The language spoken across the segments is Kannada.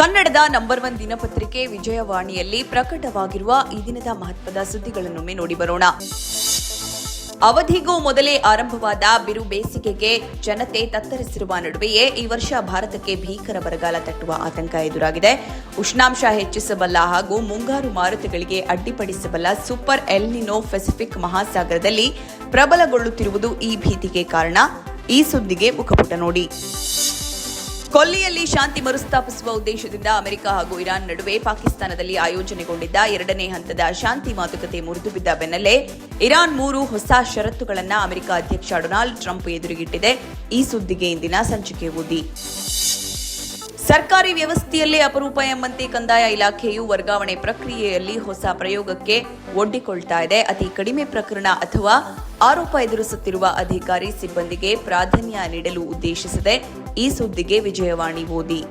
ಕನ್ನಡದ ನಂಬರ್ 1 ದಿನಪತ್ರಿಕೆ ವಿಜಯವಾಣಿಯಲ್ಲಿ ಪ್ರಕಟವಾಗಿರುವ ಈ ದಿನದ ಮಹತ್ವದ ಸುದ್ದಿಗಳನ್ನೊಮ್ಮೆ ನೋಡಿ ಬರೋಣ. ಅವಧಿಗೂ ಮೊದಲೇ ಆರಂಭವಾದ ಬಿರು ಬೇಸಿಗೆಗೆ ಜನತೆ ತತ್ತರಿಸಿರುವ ನಡುವೆಯೇ ಈ ವರ್ಷ ಭಾರತಕ್ಕೆ ಭೀಕರ ಬರಗಾಲ ತಟ್ಟುವ ಆತಂಕ ಎದುರಾಗಿದೆ. ಉಷ್ಣಾಂಶ ಹೆಚ್ಚಿಸಬಲ್ಲ ಹಾಗೂ ಮುಂಗಾರು ಮಾರುತಗಳಿಗೆ ಅಡ್ಡಿಪಡಿಸಬಲ್ಲ ಸೂಪರ್ ಎಲ್ ನಿನೋ ಪೆಸಿಫಿಕ್ ಮಹಾಸಾಗರದಲ್ಲಿ ಪ್ರಬಲಗೊಳ್ಳುತ್ತಿರುವುದು ಈ ಭೀತಿಗೆ ಕಾರಣ. ಈ ಸುದ್ದಿಗೆ ಮುಖಪುಟ ನೋಡಿ. ಕೊಲ್ಲಿಯಲ್ಲಿ ಶಾಂತಿ ಮರುಸ್ಥಾಪಿಸುವ ಉದ್ದೇಶದಿಂದ ಅಮೆರಿಕ ಹಾಗೂ ಇರಾನ್ ನಡುವೆ ಪಾಕಿಸ್ತಾನದಲ್ಲಿ ಆಯೋಜನೆಗೊಂಡಿದ್ದ 2ನೇ ಹಂತದ ಶಾಂತಿ ಮಾತುಕತೆ ಮುರಿದುಬಿದ್ದ ಬೆನ್ನಲ್ಲೇ ಇರಾನ್ 3 ಹೊಸ ಷರತ್ತುಗಳನ್ನು ಅಮೆರಿಕ ಅಧ್ಯಕ್ಷ ಡೊನಾಲ್ಡ್ ಟ್ರಂಪ್ ಎದುರಿಗಿಟ್ಟಿದೆ. ಈ ಸುದ್ದಿಗೆ ಇಂದಿನ ಸಂಚಿಕೆ ಓದಿ. ಸರ್ಕಾರಿ ವ್ಯವಸ್ಥೆಯಲ್ಲೇ ಅಪರೂಪ ಎಂಬಂತೆ ಕಂದಾಯ ಇಲಾಖೆಯು ವರ್ಗಾವಣೆ ಪ್ರಕ್ರಿಯೆಯಲ್ಲಿ ಹೊಸ ಪ್ರಯೋಗಕ್ಕೆ ಒಡ್ಡಿಕೊಳ್ತಾ ಇದೆ. ಅತಿ ಕಡಿಮೆ ಪ್ರಕರಣ ಅಥವಾ ಆರೋಪ ಎದುರಿಸುತ್ತಿರುವ ಅಧಿಕಾರಿ ಸಿಬ್ಬಂದಿಗೆ ಪ್ರಾಧಾನ್ಯ ನೀಡಲು ಉದ್ದೇಶಿಸಿದೆ. ಈ ಸುದ್ದಿಗೆ ವಿಜಯವಾಣಿ ಓದಿ.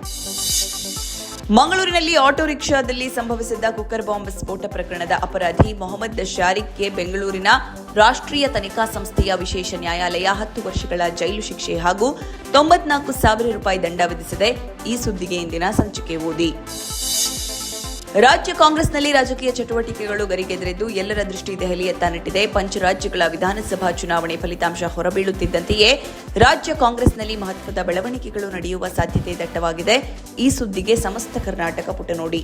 ಮಂಗಳೂರಿನಲ್ಲಿ ಆಟೋ ರಿಕ್ಷಾದಲ್ಲಿ ಸಂಭವಿಸಿದ್ದ ಕುಕ್ಕರ್ ಬಾಂಬ್ ಸ್ಫೋಟ ಪ್ರಕರಣದ ಅಪರಾಧಿ ಮೊಹಮ್ಮದ್ ಶಾರಿಕ್ಗೆ ಬೆಂಗಳೂರಿನ ರಾಷ್ಟ್ರೀಯ ತನಿಖಾ ಸಂಸ್ಥೆಯ ವಿಶೇಷ ನ್ಯಾಯಾಲಯ 10 ವರ್ಷಗಳ ಜೈಲು ಶಿಕ್ಷೆ ಹಾಗೂ 94,000 ರೂಪಾಯಿ ದಂಡ ವಿಧಿಸಿದೆ. ಈ ಸುದ್ದಿಗೆ ಇಂದಿನ ಸಂಚಿಕೆ ಓದಿ. ರಾಜ್ಯ ಕಾಂಗ್ರೆಸ್ನಲ್ಲಿ ರಾಜಕೀಯ ಚಟುವಟಿಕೆಗಳು ಗರಿಗೆದರಿದ್ದು ಎಲ್ಲರ ದೃಷ್ಟಿ ದೆಹಲಿಯತ್ತ ನೆಟ್ಟಿದೆ. ಪಂಚರಾಜ್ಯಗಳ ವಿಧಾನಸಭಾ ಚುನಾವಣೆ ಫಲಿತಾಂಶ ಹೊರಬೀಳುತ್ತಿದ್ದಂತೆಯೇ ರಾಜ್ಯ ಕಾಂಗ್ರೆಸ್ನಲ್ಲಿ ಮಹತ್ವದ ಬೆಳವಣಿಗೆಗಳು ನಡೆಯುವ ಸಾಧ್ಯತೆ ದಟ್ಟವಾಗಿದೆ. ಈ ಸುದ್ದಿಗೆ ಸಮಸ್ತ ಕರ್ನಾಟಕ ಪುಟ ನೋಡಿ.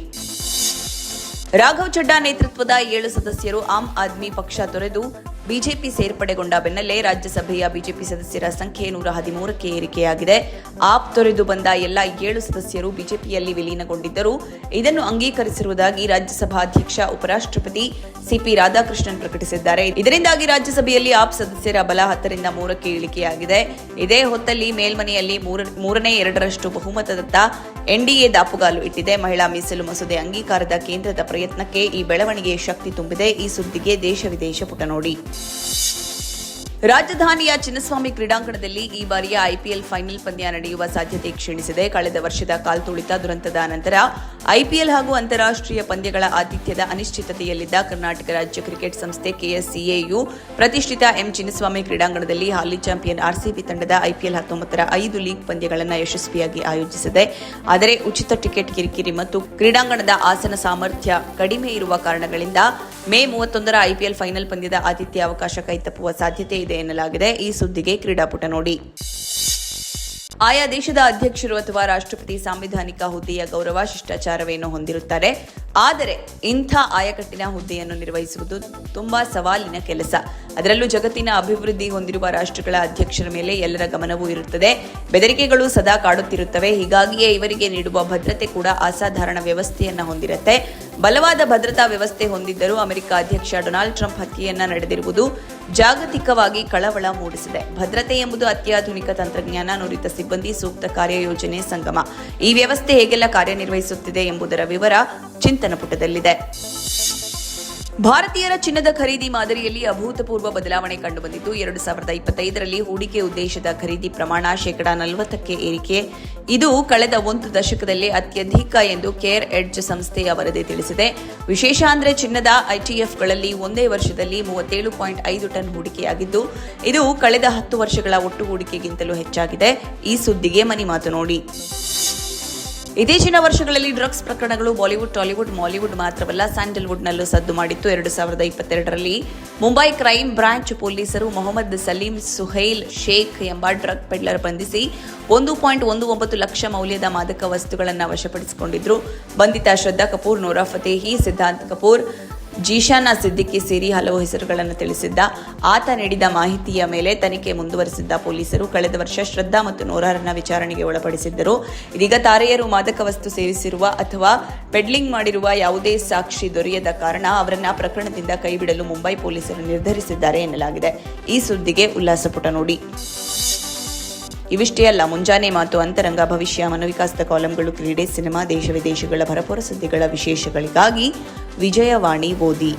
ರಾಘವ್ ಚಡ್ಡಾ ನೇತೃತ್ವದ 7 ಸದಸ್ಯರು ಆಮ್ ಆದ್ಮಿ ಪಕ್ಷ ತೊರೆದು ಬಿಜೆಪಿ ಸೇರ್ಪಡೆಗೊಂಡ ಬೆನ್ನಲ್ಲೇ ರಾಜ್ಯಸಭೆಯ ಬಿಜೆಪಿ ಸದಸ್ಯರ ಸಂಖ್ಯೆ 113ಕ್ಕೆ ಏರಿಕೆಯಾಗಿದೆ. ಆಪ್ ತೊರೆದು ಬಂದ ಎಲ್ಲ 7 ಸದಸ್ಯರು ಬಿಜೆಪಿಯಲ್ಲಿ ವಿಲೀನಗೊಂಡಿದ್ದರು. ಇದನ್ನು ಅಂಗೀಕರಿಸಿರುವುದಾಗಿ ರಾಜ್ಯಸಭಾಧ್ಯಕ್ಷ ಉಪರಾಷ್ಟ್ರಪತಿ ಸಿಪಿ ರಾಧಾಕೃಷ್ಣನ್ ಪ್ರಕಟಿಸಿದ್ದಾರೆ. ಇದರಿಂದಾಗಿ ರಾಜ್ಯಸಭೆಯಲ್ಲಿ ಆಪ್ ಸದಸ್ಯರ ಬಲ 10ರಿಂದ 3ಕ್ಕೆ ಇಳಿಕೆಯಾಗಿದೆ. ಇದೇ ಹೊತ್ತಲ್ಲಿ ಮೇಲ್ಮನೆಯಲ್ಲಿ 3/2 ಬಹುಮತದತ್ತ ಎನ್ಡಿಎ ದಾಪುಗಾಲು ಇಟ್ಟಿದೆ. ಮಹಿಳಾ ಮೀಸಲು ಮಸೂದೆ ಅಂಗೀಕಾರದ ಕೇಂದ್ರದ ಪ್ರಯತ್ನಕ್ಕೆ ಈ ಬೆಳವಣಿಗೆ ಶಕ್ತಿ ತುಂಬಿದೆ. ಈ ಸುದ್ದಿಗೆ ದೇಶ ವಿದೇಶ ಪುಟ ನೋಡಿ. ರಾಜಧಾನಿಯ ಚಿನ್ನಸ್ವಾಮಿ ಕ್ರೀಡಾಂಗಣದಲ್ಲಿ ಈ ಬಾರಿಯ ಐಪಿಎಲ್ ಫೈನಲ್ ಪಂದ್ಯ ನಡೆಯುವ ಸಾಧ್ಯತೆ ಕ್ಷೀಣಿಸಿದೆ. ಕಳೆದ ವರ್ಷದ ಕಾಲ್ತುಳಿತ ದುರಂತದ ನಂತರ ಐಪಿಎಲ್ ಹಾಗೂ ಅಂತಾರಾಷ್ಟ್ರೀಯ ಪಂದ್ಯಗಳ ಆತಿಥ್ಯದ ಅನಿಶ್ಚಿತತೆಯಲ್ಲಿದ್ದ ಕರ್ನಾಟಕ ರಾಜ್ಯ ಕ್ರಿಕೆಟ್ ಸಂಸ್ಥೆ ಕೆಎಸ್ಸಿಎಯು ಪ್ರತಿಷ್ಠಿತ ಚಿನ್ನಸ್ವಾಮಿ ಕ್ರೀಡಾಂಗಣದಲ್ಲಿ ಹಾಲಿ ಚಾಂಪಿಯನ್ ಆರ್ಸಿಬಿ ತಂಡದ ಐಪಿಎಲ್ 19ರ 5 ಲೀಗ್ ಪಂದ್ಯಗಳನ್ನು ಯಶಸ್ವಿಯಾಗಿ ಆಯೋಜಿಸಿದೆ. ಆದರೆ ಉಚಿತ ಟಿಕೆಟ್ ಕಿರಿಕಿರಿ ಮತ್ತು ಕ್ರೀಡಾಂಗಣದ ಆಸನ ಸಾಮರ್ಥ್ಯ ಕಡಿಮೆ ಇರುವ ಕಾರಣಗಳಿಂದ ಮೇ 31ರ ಐಪಿಎಲ್ ಫೈನಲ್ ಪಂದ್ಯದ ಆತಿಥ್ಯ ಅವಕಾಶ ಕೈತಪ್ಪುವ ಸಾಧ್ಯತೆ ಇದೆ ಎನ್ನಲಾಗಿದೆ. ಈ ಸುದ್ದಿಗೆ ಕ್ರೀಡಾಪುಟ ನೋಡಿ. ಆಯಾ ದೇಶದ ಅಧ್ಯಕ್ಷರು ಅಥವಾ ರಾಷ್ಟ್ರಪತಿ ಸಾಂವಿಧಾನಿಕ ಹುದ್ದೆಯ ಗೌರವ ಶಿಷ್ಟಾಚಾರವೇನೋ ಹೊಂದಿರುತ್ತಾರೆ. ಆದರೆ ಇಂಥ ಆಯಕಟ್ಟಿನ ಹುದ್ದೆಯನ್ನು ನಿರ್ವಹಿಸುವುದು ತುಂಬಾ ಸವಾಲಿನ ಕೆಲಸ. ಅದರಲ್ಲೂ ಜಗತ್ತಿನ ಅಭಿವೃದ್ಧಿ ಹೊಂದಿರುವ ರಾಷ್ಟ್ರಗಳ ಅಧ್ಯಕ್ಷರ ಮೇಲೆ ಎಲ್ಲರ ಗಮನವೂ ಇರುತ್ತದೆ. ಬೆದರಿಕೆಗಳು ಸದಾ ಕಾಡುತ್ತಿರುತ್ತವೆ. ಹೀಗಾಗಿಯೇ ಇವರಿಗೆ ನೀಡುವ ಭದ್ರತೆ ಕೂಡ ಅಸಾಧಾರಣ ವ್ಯವಸ್ಥೆಯನ್ನ ಹೊಂದಿರುತ್ತೆ. ಬಲವಾದ ಭದ್ರತಾ ವ್ಯವಸ್ಥೆ ಹೊಂದಿದ್ದರೂ ಅಮೆರಿಕ ಅಧ್ಯಕ್ಷ ಡೊನಾಲ್ಡ್ ಟ್ರಂಪ್ ಹತ್ಯೆಯನ್ನ ನಡೆದಿರುವುದು ಜಾಗತಿಕವಾಗಿ ಕಳವಳ ಮೂಡಿಸಿದೆ. ಭದ್ರತೆ ಎಂಬುದು ಅತ್ಯಾಧುನಿಕ ತಂತ್ರಜ್ಞಾನ, ನುರಿತ ಸಿಬ್ಬಂದಿ, ಸೂಕ್ತ ಕಾರ್ಯಯೋಜನೆ ಸಂಗಮ. ಈ ವ್ಯವಸ್ಥೆ ಹೇಗೆಲ್ಲ ಕಾರ್ಯನಿರ್ವಹಿಸುತ್ತಿದೆ ಎಂಬುದರ ವಿವರ ಚಿಂತನ ಪುಟದಲ್ಲಿದೆ. ಭಾರತೀಯರ ಚಿನ್ನದ ಖರೀದಿ ಮಾದರಿಯಲ್ಲಿ ಅಭೂತಪೂರ್ವ ಬದಲಾವಣೆ ಕಂಡುಬಂದಿದ್ದು 2025ರಲ್ಲಿ ಹೂಡಿಕೆ ಉದ್ದೇಶದ ಖರೀದಿ ಪ್ರಮಾಣ 40%ಕ್ಕೆ ಏರಿಕೆ. ಇದು ಕಳೆದ 1 ದಶಕದಲ್ಲಿ ಅತ್ಯಧಿಕ ಎಂದು ಕೇರ್ ಎಡ್ಜ್ ಸಂಸ್ಥೆಯ ವರದಿ ತಿಳಿಸಿದೆ. ವಿಶೇಷ ಅಂದರೆ ಚಿನ್ನದ ಐಟಿಎಫ್ಗಳಲ್ಲಿ ಒಂದೇ ವರ್ಷದಲ್ಲಿ 37.5 ಟನ್ ಹೂಡಿಕೆಯಾಗಿದ್ದು ಇದು ಕಳೆದ 10 ವರ್ಷಗಳ ಒಟ್ಟು ಹೂಡಿಕೆಗಿಂತಲೂ ಹೆಚ್ಚಾಗಿದೆ. ಈ ಸುದ್ದಿಗೆ ಮನಿ ಮಾತು ನೋಡಿ. ಇತ್ತೀಚಿನ ವರ್ಷಗಳಲ್ಲಿ ಡ್ರಗ್ಸ್ ಪ್ರಕರಣಗಳು ಬಾಲಿವುಡ್, ಟಾಲಿವುಡ್, ಮಾಲಿವುಡ್ ಮಾತ್ರವಲ್ಲ ಸ್ಯಾಂಡಲ್ವುಡ್ನಲ್ಲೂ ಸದ್ದು ಮಾಡಿತ್ತು. 2022ರಲ್ಲಿ ಮುಂಬೈ ಕ್ರೈಮ್ ಬ್ರಾಂಚ್ ಪೊಲೀಸರು ಮೊಹಮ್ಮದ್ ಸಲೀಂ ಸುಹೈಲ್ ಶೇಖ್ ಎಂಬ ಡ್ರಗ್ ಪೆಡ್ಲರ್ ಬಂಧಿಸಿ 1.19 ಲಕ್ಷ ಮೌಲ್ಯದ ಮಾದಕ ವಸ್ತುಗಳನ್ನು ವಶಪಡಿಸಿಕೊಂಡಿದ್ರು. ಬಂಧಿತ ಶ್ರದ್ಧಾ ಕಪೂರ್, ನೋರಾ ಫತೇಹಿ, ಸಿದ್ಧಾಂತ್ ಕಪೂರ್, ಜೀಶಾನ ಸಿದ್ದಿಕಿ ಸೇರಿ ಹಲವು ಹೆಸರುಗಳನ್ನು ತಿಳಿಸಿದ್ದ. ಆತ ನೀಡಿದ ಮಾಹಿತಿಯ ಮೇಲೆ ತನಿಖೆ ಮುಂದುವರೆಸಿದ್ದ ಪೊಲೀಸರು ಕಳೆದ ವರ್ಷ ಶ್ರದ್ಧಾ ಮತ್ತು ನೋರಾರನ್ನ ವಿಚಾರಣೆಗೆ ಒಳಪಡಿಸಿದ್ದರು. ಇದೀಗ ತಾರೆಯರು ಮಾದಕ ವಸ್ತು ಸೇವಿಸಿರುವ ಅಥವಾ ಪೆಡ್ಲಿಂಗ್ ಮಾಡಿರುವ ಯಾವುದೇ ಸಾಕ್ಷಿ ದೊರೆಯದ ಕಾರಣ ಅವರನ್ನ ಪ್ರಕರಣದಿಂದ ಕೈಬಿಡಲು ಮುಂಬೈ ಪೊಲೀಸರು ನಿರ್ಧರಿಸಿದ್ದಾರೆ ಎನ್ನಲಾಗಿದೆ. ಈ ಸುದ್ದಿಗೆ ಉಲ್ಲಾಸ ಪುಟ ನೋಡಿ. ಇವಿಷ್ಟೇ ಅಲ್ಲ, ಮುಂಜಾನೆ ಮಾತು, ಅಂತರಂಗ, ಭವಿಷ್ಯ, ಮನೋವಿಕಾಸದ ಕಾಲಂಗಳು, ಕ್ರೀಡೆ, ಸಿನಿಮಾ, ದೇಶ ವಿದೇಶಗಳ ಭರಪೂರ ಸುದ್ದಿಗಳ ವಿಶೇಷಗಳಿಗಾಗಿ ವಿಜಯವಾಣಿ ಓದಿ.